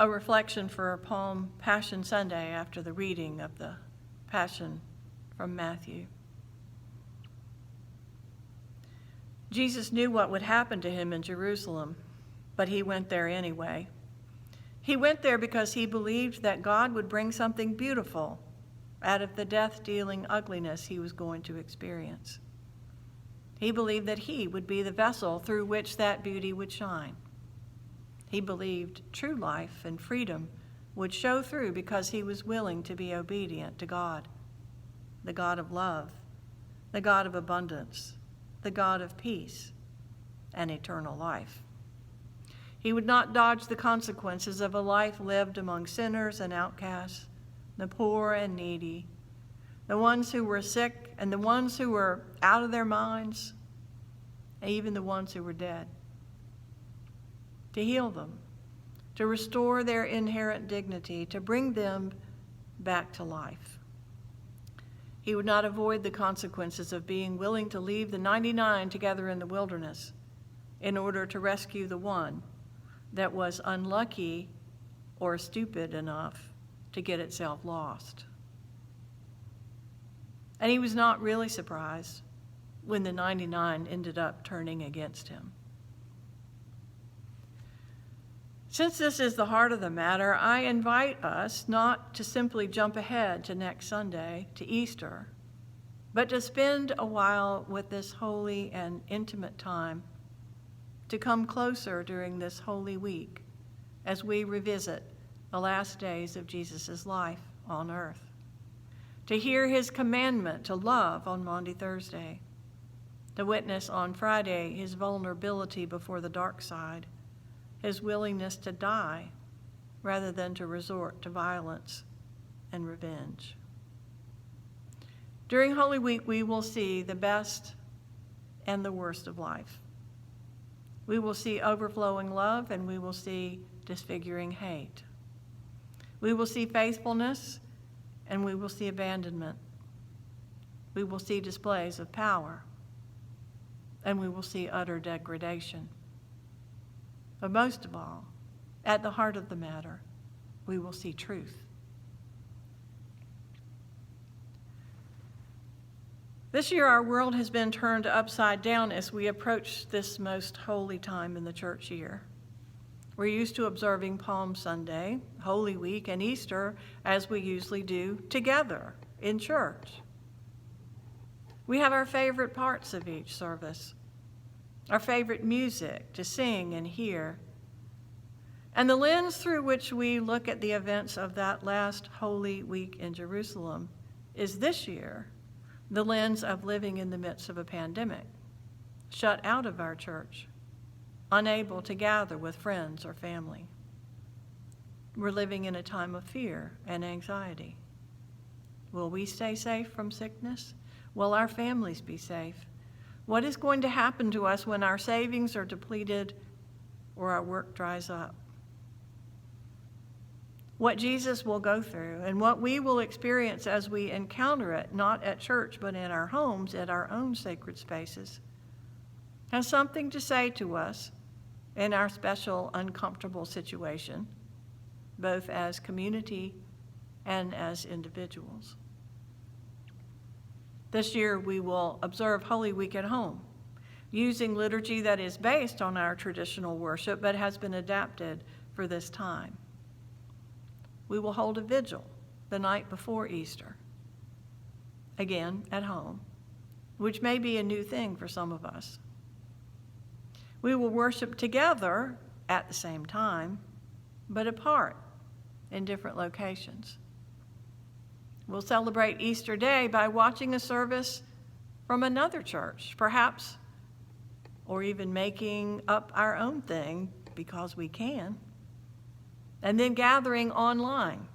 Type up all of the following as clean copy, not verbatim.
a reflection for Palm Passion Sunday after the reading of the Passion from Matthew. Jesus knew what would happen to him in Jerusalem, but he went there anyway. He went there because he believed that God would bring something beautiful out of the death-dealing ugliness he was going to experience. He believed that he would be the vessel through which that beauty would shine. He believed true life and freedom would show through because he was willing to be obedient to God, the God of love, the God of abundance, the God of peace and eternal life. He would not dodge the consequences of a life lived among sinners and outcasts, the poor and needy, the ones who were sick and the ones who were out of their minds, and even the ones who were dead. To heal them, to restore their inherent dignity, to bring them back to life. He would not avoid the consequences of being willing to leave the 99 together in the wilderness in order to rescue the one that was unlucky or stupid enough to get itself lost. And he was not really surprised when the 99 ended up turning against him. Since this is the heart of the matter, I invite us not to simply jump ahead to next Sunday, to Easter, but to spend a while with this holy and intimate time, to come closer during this Holy Week as we revisit the last days of Jesus' life on earth, to hear his commandment to love on Maundy Thursday, to witness on Friday his vulnerability before the dark side, his willingness to die rather than to resort to violence and revenge. During Holy Week, we will see the best and the worst of life. We will see overflowing love and we will see disfiguring hate. We will see faithfulness and we will see abandonment. We will see displays of power and we will see utter degradation. But most of all, at the heart of the matter, we will see truth. This year, our world has been turned upside down as we approach this most holy time in the church year. We're used to observing Palm Sunday, Holy Week, and Easter as we usually do together in church. We have our favorite parts of each service, our favorite music to sing and hear. And the lens through which we look at the events of that last Holy Week in Jerusalem is this year the lens of living in the midst of a pandemic, shut out of our church, unable to gather with friends or family. We're living in a time of fear and anxiety. Will we stay safe from sickness? Will our families be safe? What is going to happen to us when our savings are depleted or our work dries up? What Jesus will go through and what we will experience as we encounter it, not at church, but in our homes, at our own sacred spaces, has something to say to us in our special, uncomfortable situation, both as community and as individuals. This year, we will observe Holy Week at home, using liturgy that is based on our traditional worship but has been adapted for this time. We will hold a vigil the night before Easter, again at home, which may be a new thing for some of us. We will worship together at the same time, but apart in different locations. We'll celebrate Easter Day by watching a service from another church, perhaps, or even making up our own thing because we can, and then gathering online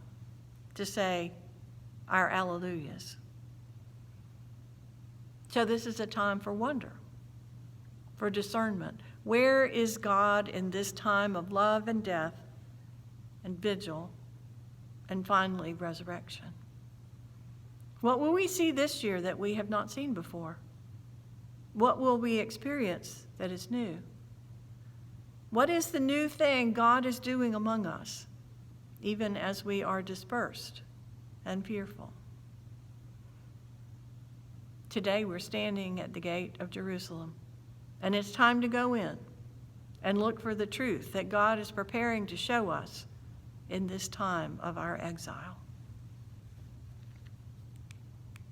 to say our alleluias. So this is a time for wonder, for discernment. Where is God in this time of love and death and vigil and finally resurrection? What will we see this year that we have not seen before? What will we experience that is new? What is the new thing God is doing among us even as we are dispersed and fearful. Today we're standing at the gate of Jerusalem, and it's time to go in and look for the truth that God is preparing to show us in this time of our exile.